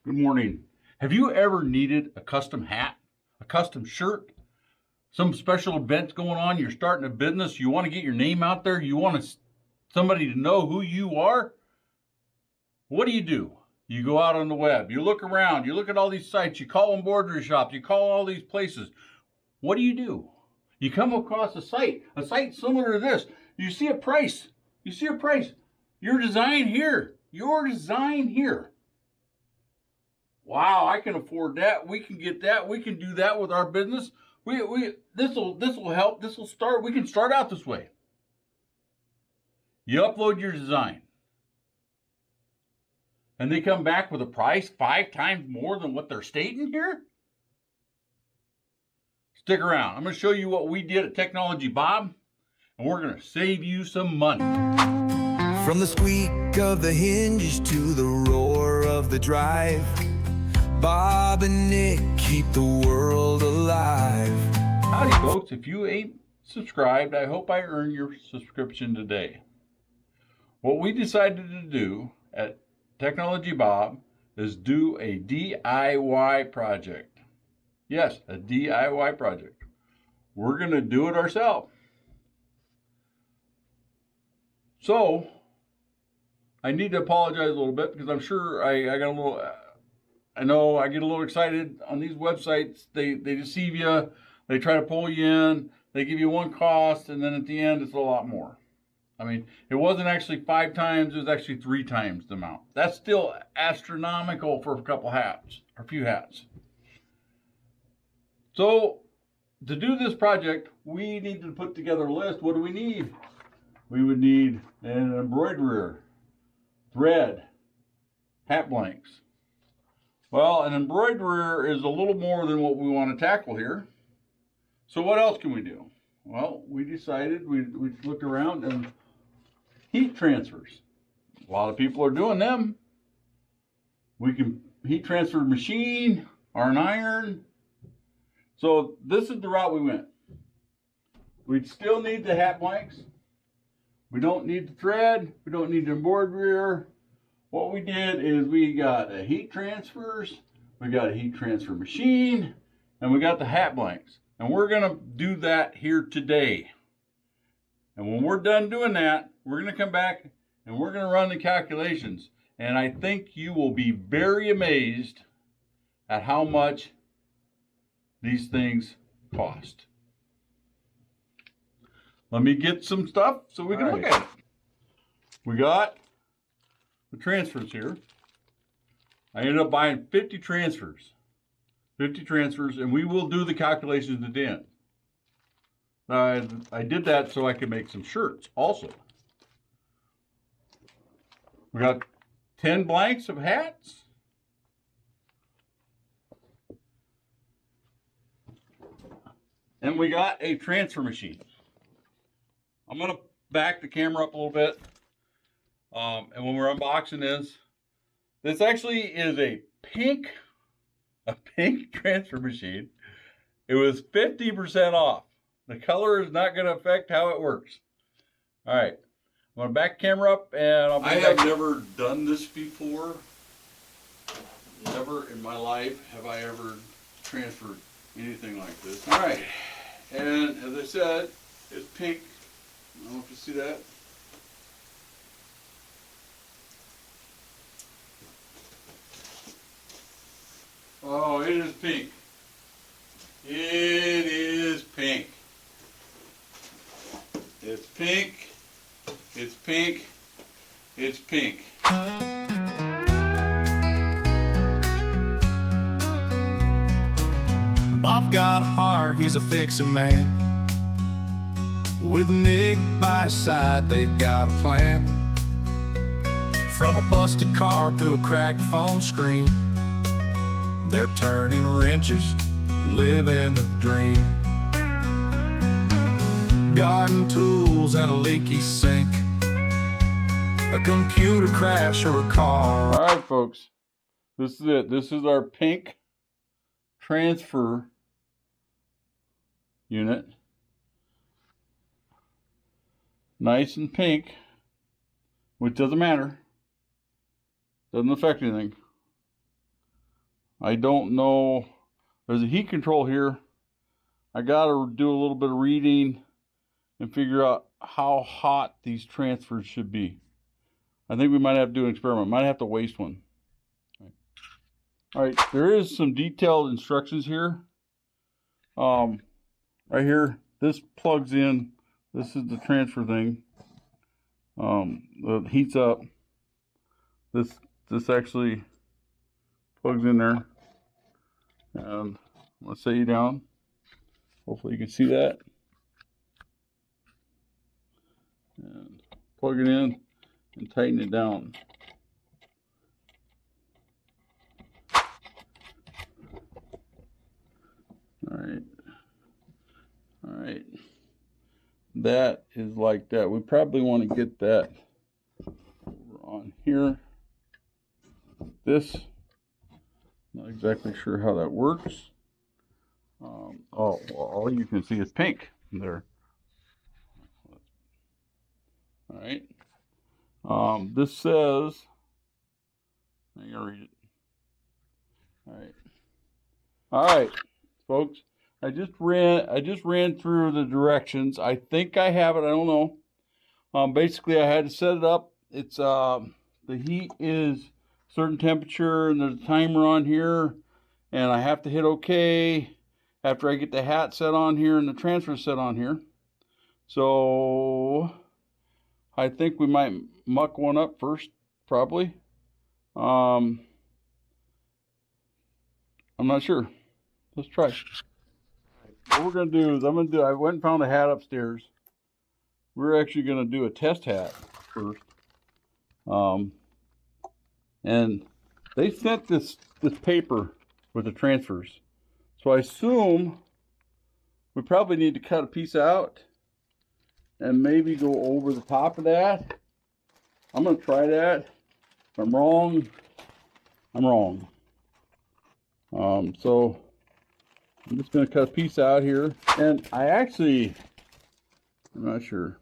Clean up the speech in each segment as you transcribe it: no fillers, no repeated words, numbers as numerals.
Good morning. Have you ever needed a custom hat, a custom shirt, some special events going on? You're starting a business. You want to get your name out there. You want somebody to know who you are. What do? You go out on the web. You look around. You look at all these sites. You call embroidery shops. You call all these places. What do? You come across a site similar to this. You see a price. Your design here. Wow, I can afford that. We can get that. We can do that with our business. This will help. This will start. We can start out this way. You upload your design. And they come back with a price 5 times more than what they're stating here? Stick around. I'm going to show you what we did at Technology Bob, and we're going to save you some money. From the squeak of the hinges to the roar of the drive, Bob and Nick keep the world alive. Howdy folks, if you ain't subscribed, I hope I earn your subscription today. What we decided to do at Technology Bob is do a DIY project. Yes, a DIY project. We're going to do it ourselves. So, I need to apologize a little bit because I'm sure I got a little... I know I get a little excited on these websites. They deceive you. They try to pull you in. They give you one cost, and then at the end, it's a lot more. I mean, it wasn't actually 5 times. It was actually 3 times the amount. That's still astronomical for a couple hats, or a few hats. So, to do this project, we need to put together a list. What do we need? We would need an embroiderer, thread, hat blanks. Well, an embroiderer is a little more than what we want to tackle here. So what else can we do? Well, we decided, we looked around, and heat transfers. A lot of people are doing them. We can heat transfer machine or an iron. So this is the route we went. We'd still need the hat blanks. We don't need the thread. We don't need the embroiderer. What we did is we got a heat transfers, we got a heat transfer machine, and we got the hat blanks. And we're going to do that here today. And when we're done doing that, we're going to come back and we're going to run the calculations. And I think you will be very amazed at how much these things cost. Let me get some stuff so we can look at it. We got the transfers here. I ended up buying 50 transfers, and we will do the calculations at the end. I did that so I could make some shirts also. We got 10 blanks of hats. And we got a transfer machine. I'm going to back the camera up a little bit. And when we're unboxing this actually is a pink transfer machine. It was 50% off. The color is not going to affect how it works. All right, I'm going to back the camera up and I have never done this before. Never in my life have I ever transferred anything like this. All right, and as I said, it's pink. I don't know if you see that. Oh, it is pink. It is pink. It's pink. It's pink. It's pink. Bob got a heart, he's a fixin' man. With Nick by his side, they've got a plan. From a busted car to a cracked phone screen, they're turning wrenches, living the dream. Garden tools and a leaky sink, a computer crash or a car. All right, folks. This is it. This is our pink transfer unit. Nice and pink, which doesn't matter. Doesn't affect anything. I don't know. There's a heat control here. I got to do a little bit of reading and figure out how hot these transfers should be. I think we might have to do an experiment. Might have to waste one. All right, there is some detailed instructions here. Right here, this plugs in. This is the transfer thing. It heats up. This actually plugs in there. And I'm gonna set you down. Hopefully you can see that. And plug it in and tighten it down. All right. That is like that. We probably want to get that over on here. This, not exactly sure how that works. Oh, well, all you can see is pink there. All right. This says, I'm gonna read it. All right, folks. I just ran through the directions. I think I have it. I don't know. Basically, I had to set it up. It's the heat is certain temperature, and there's a timer on here, and I have to hit OK after I get the hat set on here and the transfer set on here. So I think we might muck one up first, probably. I'm not sure. Let's try. What we're going to do is I went and found a hat upstairs. We're actually going to do a test hat first. And they sent this paper with the transfers. So I assume we probably need to cut a piece out and maybe go over the top of that. I'm going to try that. If I'm wrong, I'm wrong. So I'm just going to cut a piece out here. And I'm not sure.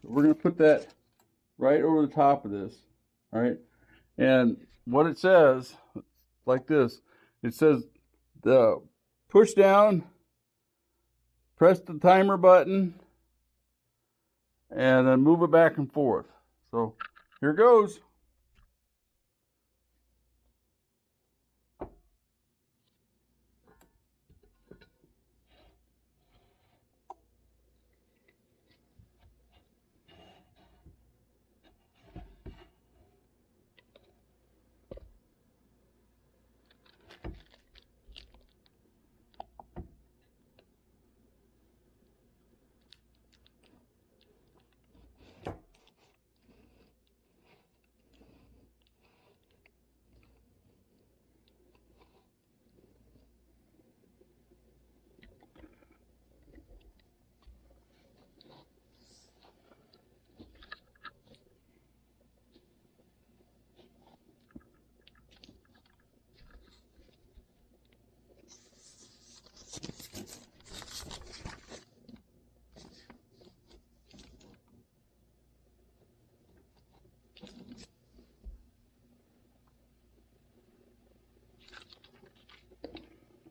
We're going to put that right over the top of this. All right. And what it says, like this, it says the push down, press the timer button, and then move it back and forth. So here goes.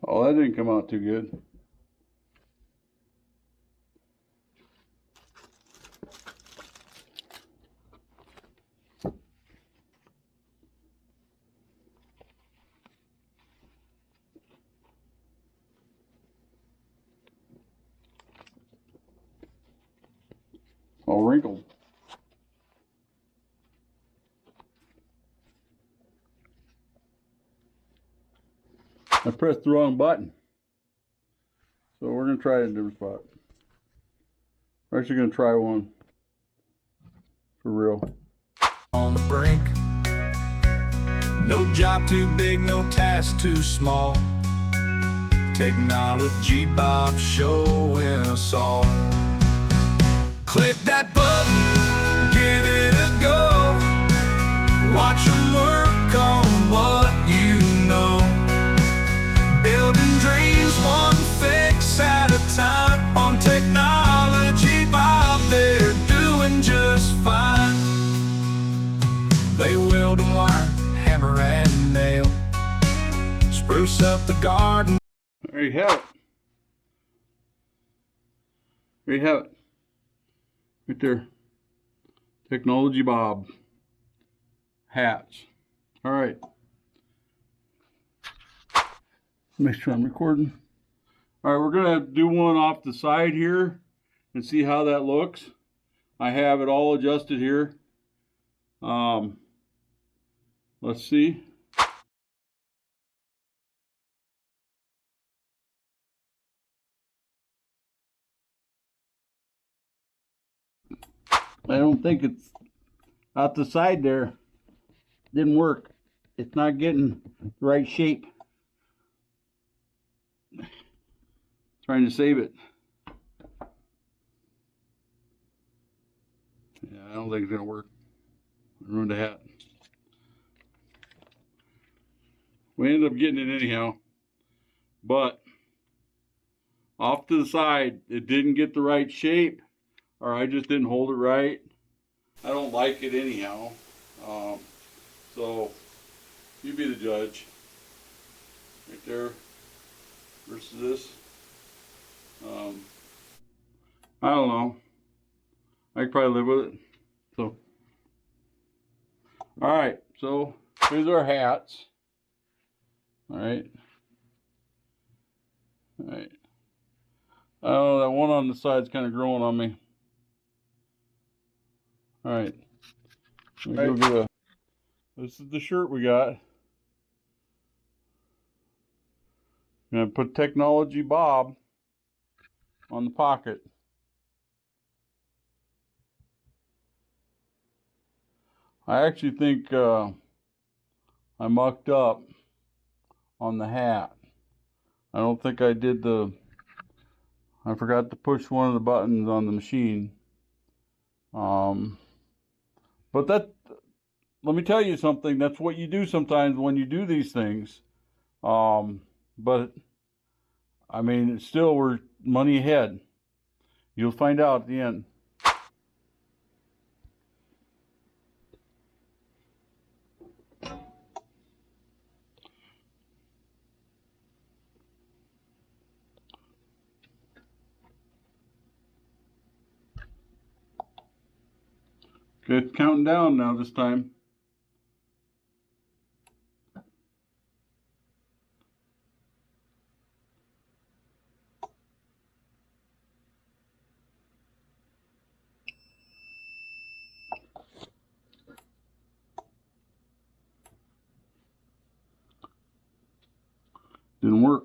Oh, that didn't come out too good. All wrinkled. I pressed the wrong button. So we're going to try a different spot. We're actually going to try one for real. On the brink, no job too big, no task too small. Technology Bob showing us all. Click that button, give it a go. Watch 'em work on what you know. Building dreams one fix at a time. On Technology Bob, they're you have it. There you have it. Right there. Technology Bob. Hats. All right. Make sure I'm recording. All right, we're going to do one off the side here and see how that looks. I have it all adjusted here. Let's see. I don't think it's out the side there. Didn't work. It's not getting the right shape. Trying to save it. Yeah, I don't think it's gonna work. I ruined the hat. We ended up getting it anyhow, but off to the side, it didn't get the right shape, or I just didn't hold it right. I don't like it anyhow. So you be the judge. Right there versus this. I don't know. I could probably live with it. So, all right. So here's our hats. All right. All right. Oh, that one on the side's kind of growing on me. All right. Let me go get a. This is the shirt we got. Gonna put Technology Bob on the pocket. I actually think I mucked up on the hat. I don't think I did the. I forgot to push one of the buttons on the machine. But that. Let me tell you something. That's what you do sometimes when you do these things. But I mean, it's still, we're money ahead. You'll find out at the end. Okay, it's counting down now this time. Didn't work.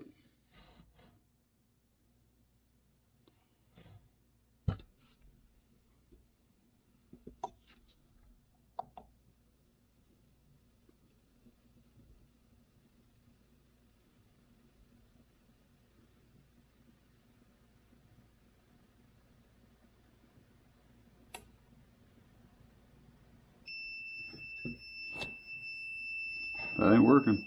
That ain't working.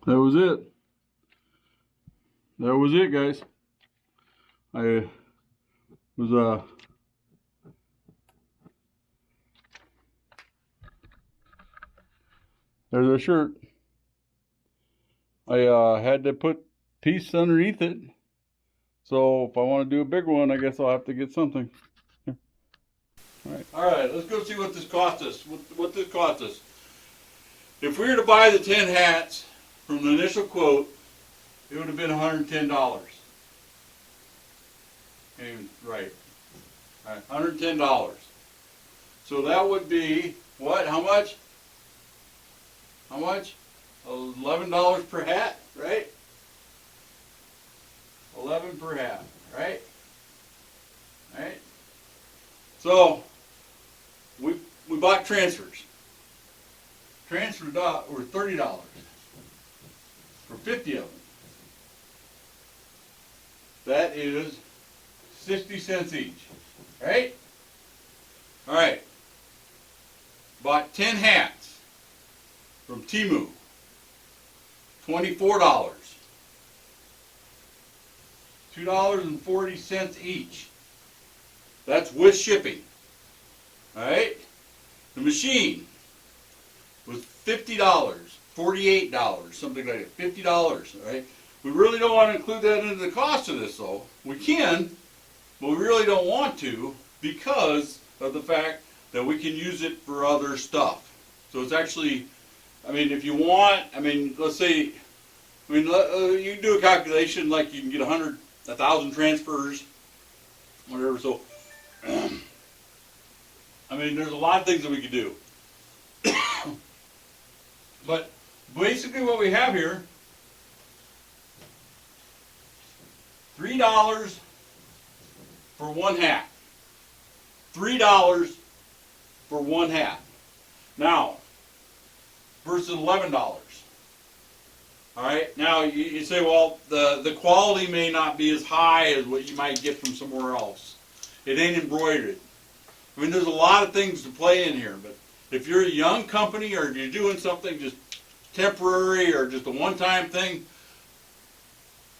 That was it. That was it, guys. I was there's a shirt. I had to put piece underneath it. So if I want to do a big one, I guess I'll have to get something. Here. All right, let's go see what this cost us. What this cost us. If we were to buy the 10 hats from the initial quote, it would have been $110. And right, $110. So that would be, what, how much? How much? $11 per hat, right? 11 per hat, right? Right? So, we bought transfers. Transfers were $30 for 50 of them. That is 60 cents each, right? All right. Bought 10 hats from Temu, $24. $2.40 each. That's with shipping. All right. The machine was $50, $48, something like that. $50. All right. We really don't want to include that into the cost of this, though. We can, but we really don't want to because of the fact that we can use it for other stuff. So it's actually, I mean, if you want, I mean, let's say, I mean, you can do a calculation like you can get 1,000 transfers, whatever. So, I mean, there's a lot of things that we could do. But basically what we have here, $3 for one hat. $3 for one hat. Now, versus $11. All right. Now you say, well, the quality may not be as high as what you might get from somewhere else. It ain't embroidered. I mean, there's a lot of things to play in here. But if you're a young company or you're doing something just temporary or just a one-time thing,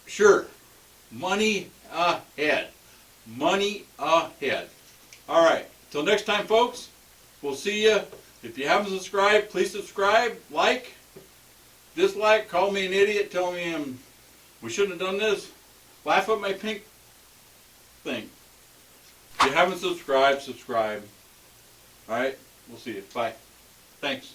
sure, money ahead. Money ahead. All right. Till next time, folks. We'll see you. If you haven't subscribed, please subscribe, like, dislike, call me an idiot, tell me we shouldn't have done this. Laugh at my pink thing. If you haven't subscribed, subscribe. All right, we'll see you. Bye. Thanks.